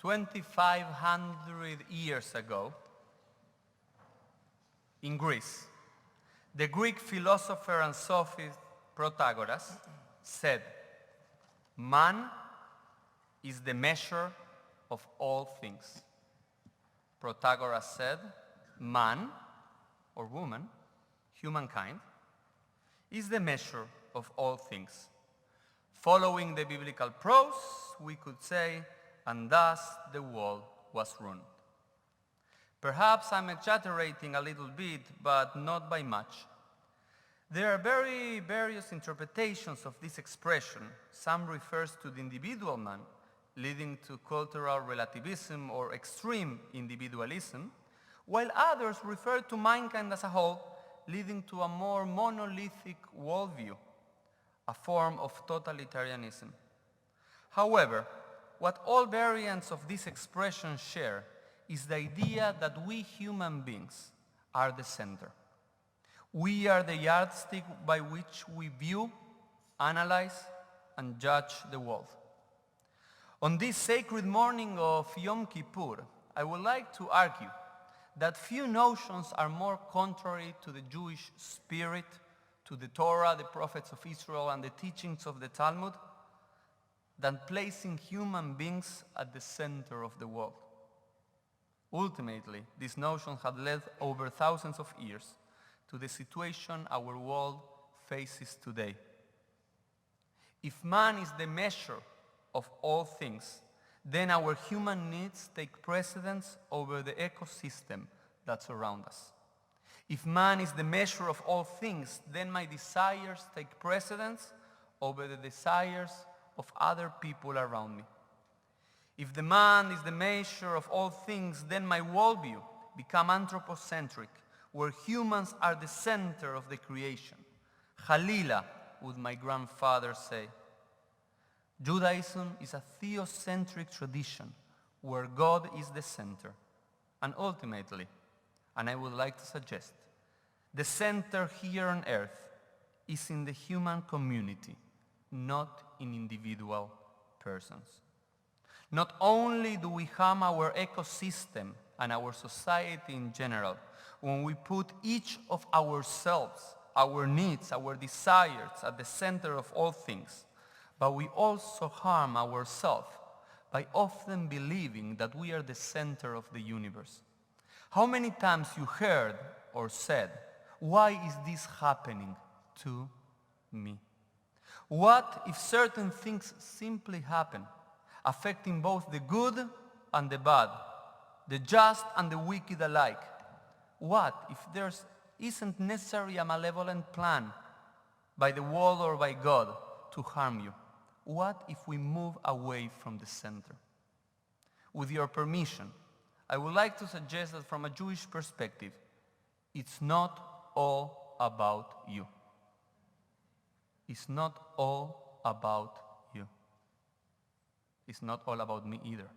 2,500 years ago, in Greece, the Greek philosopher and sophist Protagoras said, "Man is the measure of all things." Protagoras said, man, or woman, humankind, is the measure of all things. Following the biblical prose, we could say, and thus the world was ruined. Perhaps I'm exaggerating a little bit, but not by much. There are various interpretations of this expression. Some refers to the individual man, leading to cultural relativism or extreme individualism, while others refer to mankind as a whole, leading to a more monolithic worldview, a form of totalitarianism. However, what all variants of this expression share is the idea that we human beings are the center. We are the yardstick by which we view, analyze, and judge the world. On this sacred morning of Yom Kippur, I would like to argue that few notions are more contrary to the Jewish spirit, to the Torah, the prophets of Israel, and the teachings of the Talmud, than placing human beings at the center of the world. Ultimately, these notions have led over thousands of years to the situation our world faces today. If man is the measure of all things, then our human needs take precedence over the ecosystem that surrounds us. If man is the measure of all things, then my desires take precedence over the desires of other people around me. If the man is the measure of all things, then my worldview becomes anthropocentric, where humans are the center of the creation. Halila, would my grandfather say. Judaism is a theocentric tradition where God is the center. And ultimately, and I would like to suggest, the center here on earth is in the human community, not in individual persons. Not only do we harm our ecosystem and our society in general when we put each of ourselves, our needs, our desires at the center of all things, but we also harm ourselves by often believing that we are the center of the universe. How many times you heard or said, "Why is this happening to me?" What if certain things simply happen, affecting both the good and the bad, the just and the wicked alike? What if there isn't necessarily a malevolent plan by the world or by God to harm you? What if we move away from the center? With your permission, I would like to suggest that from a Jewish perspective, it's not all about you. It's not all about you. It's not all about me either.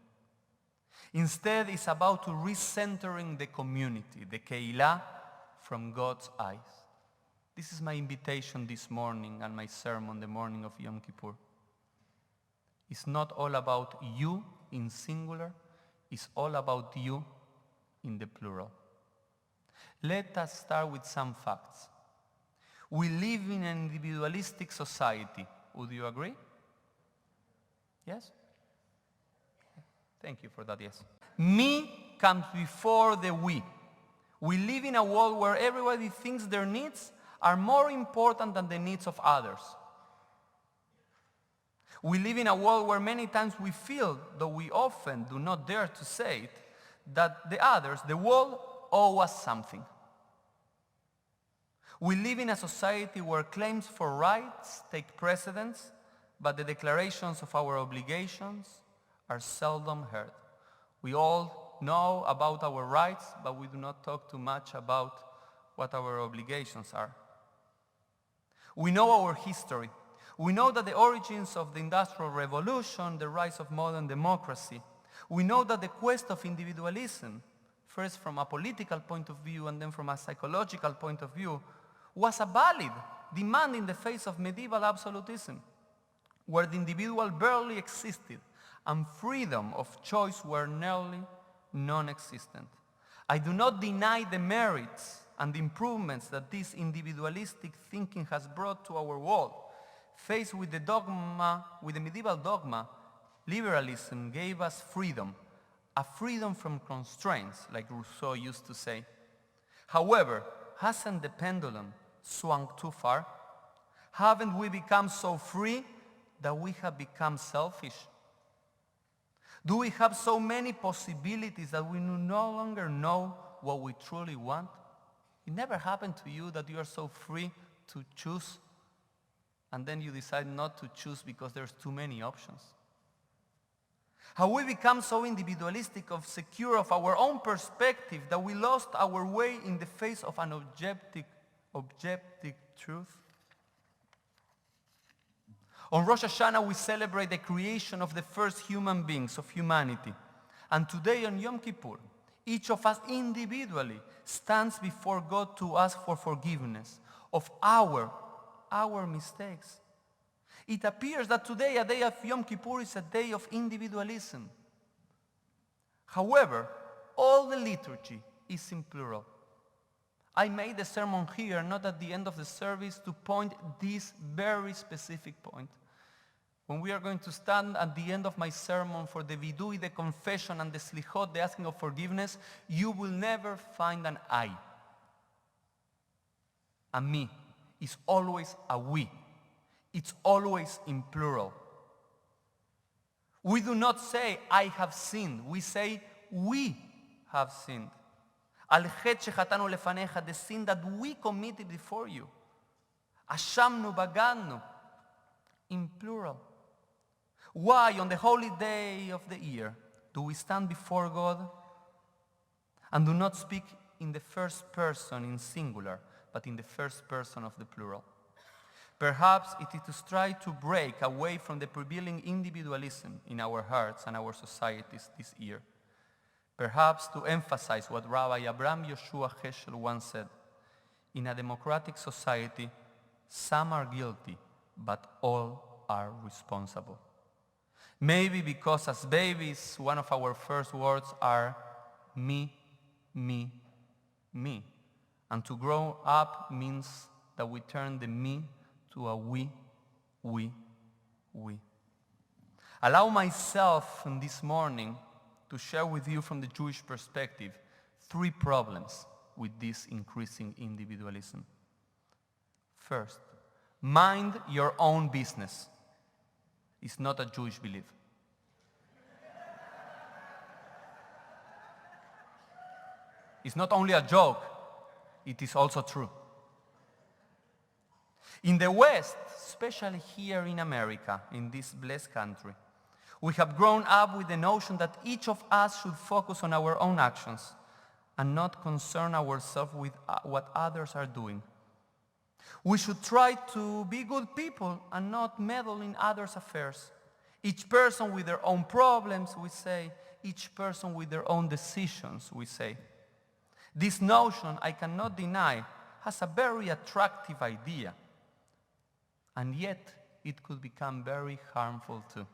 Instead, it's about to recentering the community, the Keilah, from God's eyes. This is my invitation this morning and my sermon the morning of Yom Kippur. It's not all about you in singular, it's all about you in the plural. Let us start with some facts. We live in an individualistic society. Would you agree? Yes? Thank you for that, yes. Me comes before the we. We live in a world where everybody thinks their needs are more important than the needs of others. We live in a world where many times we feel, though we often do not dare to say it, that the others, the world, owe us something. We live in a society where claims for rights take precedence, but the declarations of our obligations are seldom heard. We all know about our rights, but we do not talk too much about what our obligations are. We know our history. We know that the origins of the Industrial Revolution, the rise of modern democracy. We know that the quest of individualism, first from a political point of view and then from a psychological point of view, was a valid demand in the face of medieval absolutism, where the individual barely existed and freedom of choice were nearly non-existent. I do not deny the merits and the improvements that this individualistic thinking has brought to our world. Faced with the medieval dogma, liberalism gave us freedom, a freedom from constraints, like Rousseau used to say. However, hasn't the pendulum swung too far? Haven't we become so free that we have become selfish? Do we have so many possibilities that we no longer know what we truly want? It never happened to you that you are so free to choose and then you decide not to choose because there's too many options? Have we become so individualistic, secure of our own perspective that we lost our way in the face of an objective truth? On Rosh Hashanah, we celebrate the creation of the first human beings of humanity. And today on Yom Kippur, each of us individually stands before God to ask for forgiveness of our mistakes. It appears that today, a day of Yom Kippur, is a day of individualism. However, all the liturgy is in plural. I made the sermon here, not at the end of the service, to point this very specific point. When we are going to stand at the end of my sermon for the vidui, the confession, and the slichot, the asking of forgiveness, you will never find an I. A me is always a we. It's always in plural. We do not say, I have sinned. We say, we have sinned. Al-chet shechatanu lefanecha, the sin that we committed before you. Ashamnu bagadnu, in plural. Why, on the holy day of the year, do we stand before God and do not speak in the first person in singular, but in the first person of the plural? Perhaps it is to try to break away from the prevailing individualism in our hearts and our societies this year. Perhaps to emphasize what Rabbi Abraham Yoshua Heschel once said, in a democratic society, some are guilty, but all are responsible. Maybe because as babies, one of our first words are me, me, me. And to grow up means that we turn the me to a we. Allow myself this morning to share with you from the Jewish perspective 3 problems with this increasing individualism. First, mind your own business. It's not a Jewish belief. It's not only a joke, it is also true. In the West, especially here in America, in this blessed country, we have grown up with the notion that each of us should focus on our own actions and not concern ourselves with what others are doing. We should try to be good people and not meddle in others' affairs. Each person with their own problems, we say. Each person with their own decisions, we say. This notion, I cannot deny, has a very attractive idea. And yet, it could become very harmful too.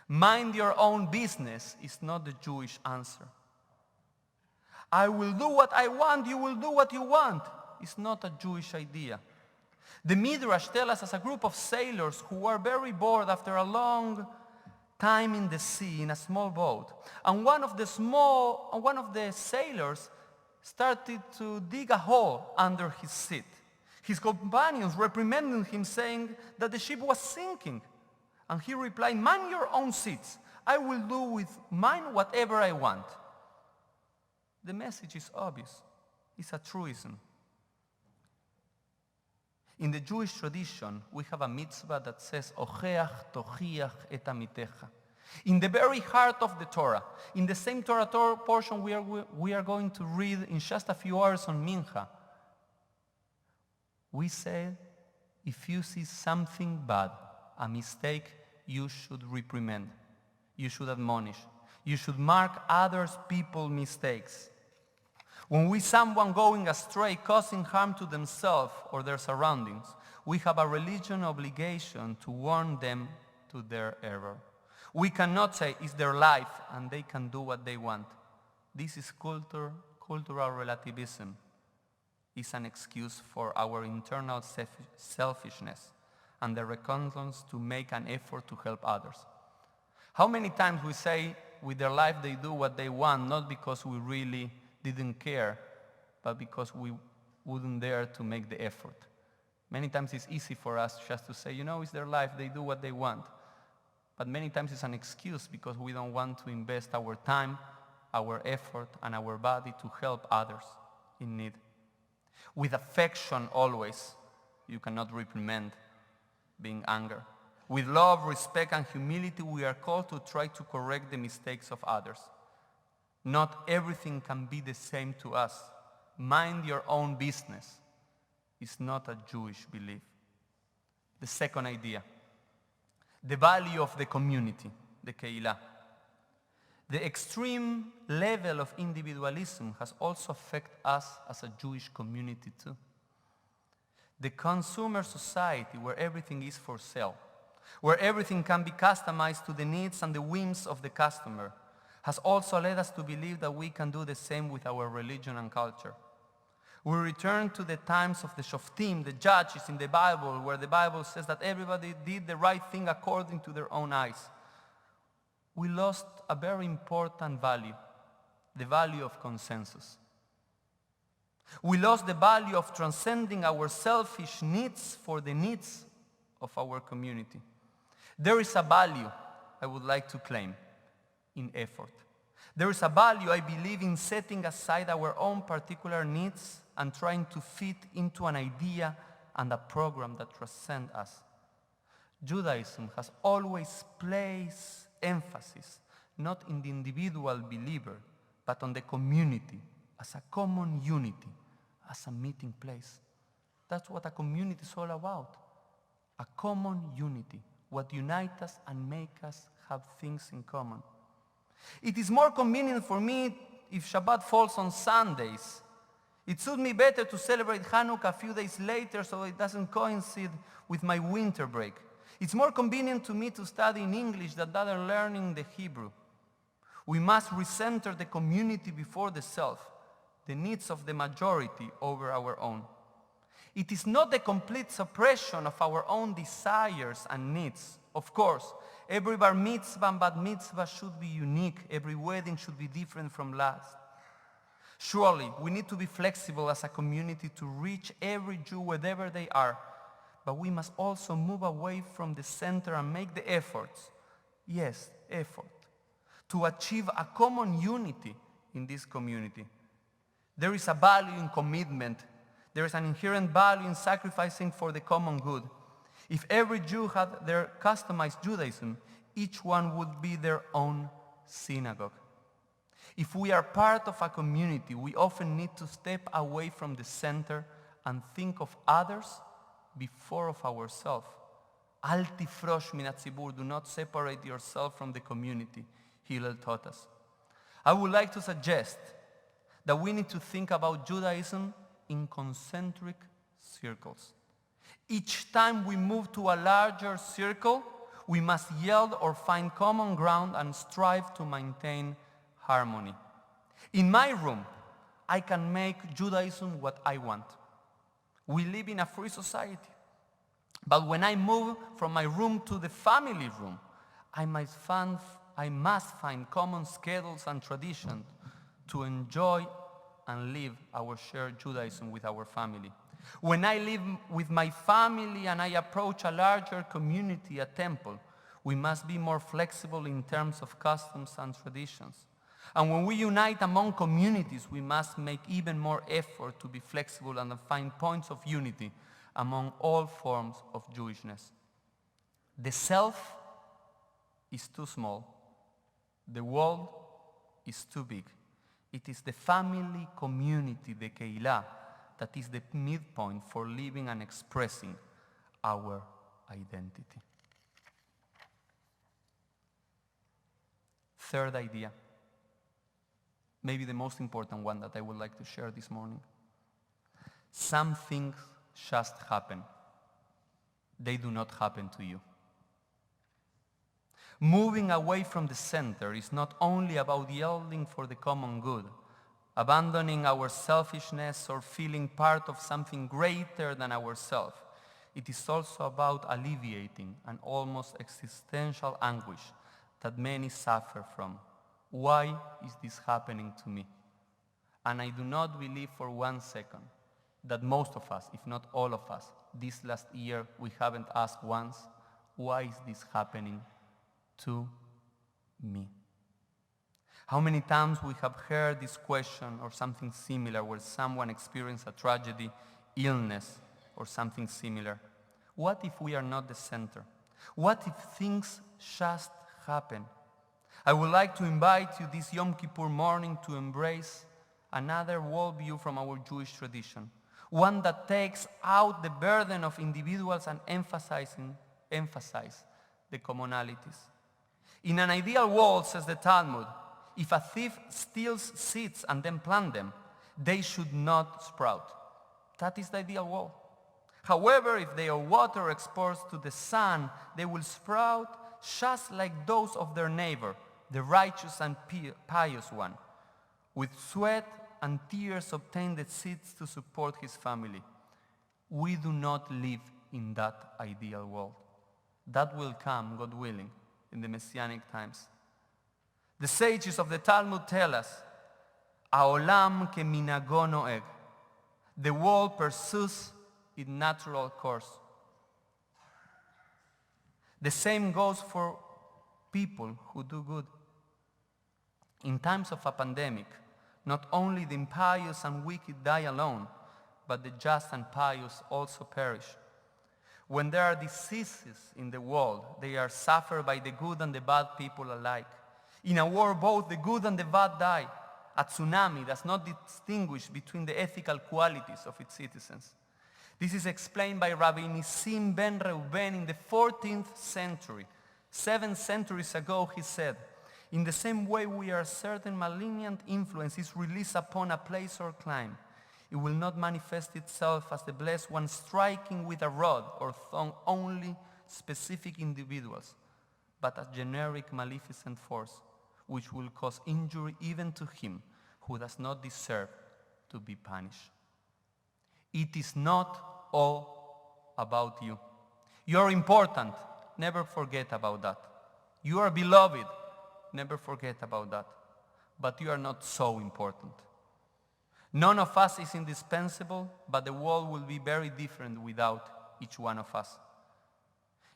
Mind your own business is not the Jewish answer. I will do what I want, you will do what you want. It's not a Jewish idea. The Midrash tells us as a group of sailors who were very bored after a long time in the sea in a small boat. And one of the sailors started to dig a hole under his seat. His companions reprimanded him, saying that the ship was sinking. And he replied, mind your own seats. I will do with mine whatever I want. The message is obvious. It's a truism. In the Jewish tradition, we have a mitzvah that says, Ocheach tochiach et amitecha. In the very heart of the Torah, in the same Torah portion we are going to read in just a few hours on Mincha, we say, if you see something bad, a mistake, you should reprimand. You should admonish. You should mark others people's mistakes. When we see someone going astray, causing harm to themselves or their surroundings, we have a religious obligation to warn them to their error. We cannot say it's their life and they can do what they want. This is cultural relativism. It's an excuse for our internal selfishness and the reluctance to make an effort to help others. How many times we say with their life they do what they want, not because we really didn't care, but because we wouldn't dare to make the effort. Many times it's easy for us just to say, it's their life, they do what they want. But many times it's an excuse because we don't want to invest our time, our effort, and our body to help others in need. With affection always, you cannot reprimand being anger. With love, respect, and humility, we are called to try to correct the mistakes of others. Not everything can be the same to us. Mind your own business is not a Jewish belief. The second idea, the value of the community, the Keilah. The extreme level of individualism has also affected us as a Jewish community too. The consumer society where everything is for sale, where everything can be customized to the needs and the whims of the customer, has also led us to believe that we can do the same with our religion and culture. We return to the times of the Shoftim, the judges in the Bible, where the Bible says that everybody did the right thing according to their own eyes. We lost a very important value, the value of consensus. We lost the value of transcending our selfish needs for the needs of our community. There is a value I would like to claim in effort. There is a value I believe in setting aside our own particular needs and trying to fit into an idea and a program that transcend us. Judaism has always placed emphasis not in the individual believer, but on the community as a common unity, as a meeting place. That's what a community is all about. A common unity, what unites us and makes us have things in common. It is more convenient for me if Shabbat falls on Sundays. It suits me better to celebrate Hanukkah a few days later so it doesn't coincide with my winter break. It's more convenient to me to study in English than learning the Hebrew. We must recenter the community before the self, the needs of the majority over our own. It is not the complete suppression of our own desires and needs. Of course, every bar mitzvah and bat mitzvah should be unique. Every wedding should be different from last. Surely, we need to be flexible as a community to reach every Jew wherever they are. But we must also move away from the center and make the efforts, yes, effort, to achieve a common unity in this community. There is a value in commitment. There is an inherent value in sacrificing for the common good. If every Jew had their customized Judaism, each one would be their own synagogue. If we are part of a community, we often need to step away from the center and think of others before of ourselves. Al tifrosh min hatzibur, do not separate yourself from the community, Hillel taught us. I would like to suggest that we need to think about Judaism in concentric circles. Each time we move to a larger circle, we must yield or find common ground and strive to maintain harmony. In my room, I can make Judaism what I want. We live in a free society. But when I move from my room to the family room, I must find common schedules and traditions to enjoy and live our shared Judaism with our family. When I live with my family and I approach a larger community, a temple, we must be more flexible in terms of customs and traditions. And when we unite among communities, we must make even more effort to be flexible and find points of unity among all forms of Jewishness. The self is too small. The world is too big. It is the family community, the Keilah, that is the midpoint for living and expressing our identity. Third idea, maybe the most important one that I would like to share this morning. Some things just happen. They do not happen to you. Moving away from the center is not only about yielding for the common good, abandoning our selfishness or feeling part of something greater than ourselves. It is also about alleviating an almost existential anguish that many suffer from. Why is this happening to me? And I do not believe for 1 second that most of us, if not all of us, this last year we haven't asked once, why is this happening to me? How many times we have heard this question or something similar where someone experienced a tragedy, illness, or something similar? What if we are not the center? What if things just happen? I would like to invite you this Yom Kippur morning to embrace another worldview from our Jewish tradition, one that takes out the burden of individuals and emphasize the commonalities. In an ideal world, says the Talmud, if a thief steals seeds and then plant them, they should not sprout. That is the ideal world. However, if they are water exposed to the sun, they will sprout just like those of their neighbor, the righteous and pious one. With sweat and tears obtain the seeds to support his family. We do not live in that ideal world. That will come, God willing, in the Messianic times. The sages of the Talmud tell us, Haolam keminago noeg. The world pursues its natural course. The same goes for people who do good. In times of a pandemic, not only the impious and wicked die alone, but the just and pious also perish. When there are diseases in the world, they are suffered by the good and the bad people alike. In a war, both the good and the bad die. A tsunami does not distinguish between the ethical qualities of its citizens. This is explained by Rabbi Nissim ben Reuben in the 14th century. 7 centuries ago, he said, in the same way we are certain malignant influence is released upon a place or clime, it will not manifest itself as the blessed one striking with a rod or thong only specific individuals, but a generic maleficent force, which will cause injury even to him who does not deserve to be punished. It is not all about you. You are important. Never forget about that. You are beloved. Never forget about that. But you are not so important. None of us is indispensable, but the world will be very different without each one of us.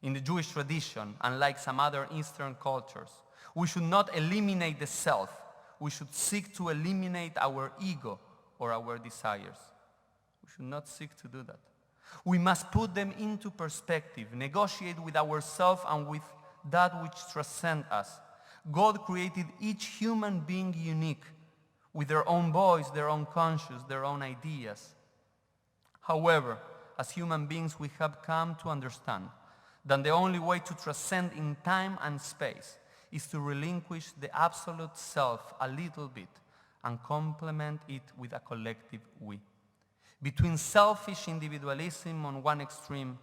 In the Jewish tradition, unlike some other Eastern cultures, we should not eliminate the self. We should seek to eliminate our ego or our desires. We should not seek to do that. We must put them into perspective, negotiate with ourselves and with that which transcends us. God created each human being unique, with their own voice, their own conscience, their own ideas. However, as human beings, we have come to understand that the only way to transcend in time and space is to relinquish the absolute self a little bit and complement it with a collective we. Between selfish individualism on one extreme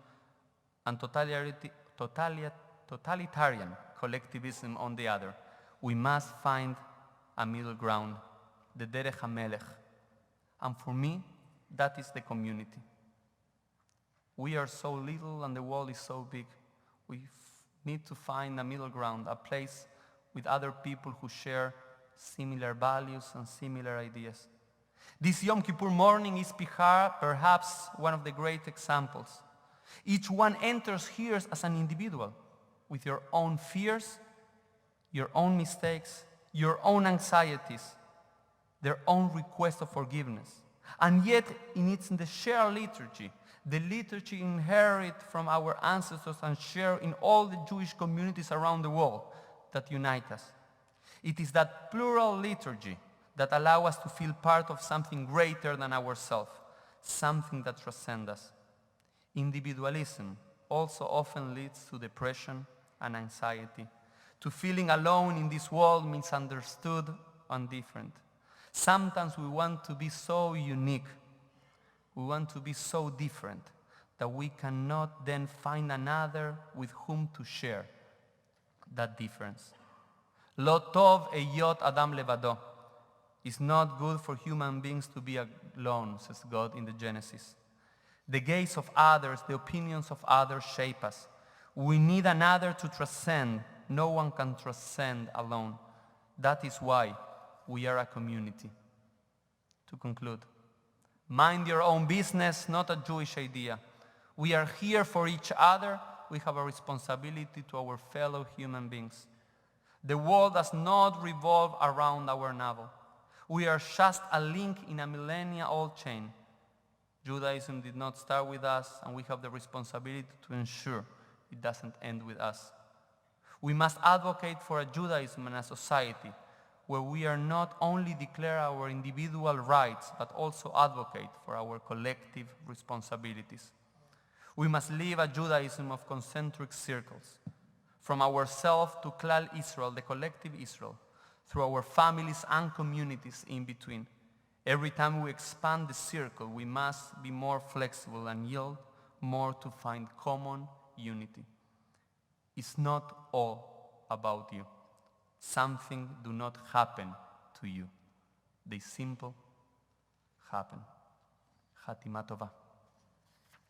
and totalitarian collectivism on the other, we must find a middle ground, the Derech HaMelech. And for me, that is the community. We are so little and the world is so big. We need to find a middle ground, a place with other people who share similar values and similar ideas. This Yom Kippur morning is perhaps one of the great examples. Each one enters here as an individual with your own fears, your own mistakes, your own anxieties, their own request of forgiveness. And yet, in the shared liturgy, the liturgy inherited from our ancestors and shared in all the Jewish communities around the world that unite us. It is that plural liturgy that allows us to feel part of something greater than ourselves, something that transcends us. Individualism also often leads to depression and anxiety, to feeling alone in this world, misunderstood and different. Sometimes we want to be so unique, we want to be so different that we cannot then find another with whom to share that difference. Lo tov eyot adam levado. It's not good for human beings to be alone, says God in the Genesis. The gaze of others, the opinions of others shape us. We need another to transcend. No one can transcend alone. That is why we are a community. To conclude, mind your own business, not a Jewish idea. We are here for each other. We have a responsibility to our fellow human beings. The world does not revolve around our navel. We are just a link in a millennia-old chain. Judaism did not start with us, and we have the responsibility to ensure it doesn't end with us. We must advocate for a Judaism and a society where we are not only declare our individual rights, but also advocate for our collective responsibilities. We must live a Judaism of concentric circles, from ourselves to Klal Israel, the collective Israel, through our families and communities in between. Every time we expand the circle, we must be more flexible and yield more to find common unity. It's not all about you. Something do not happen to you. They simply happen. Chatima Tova.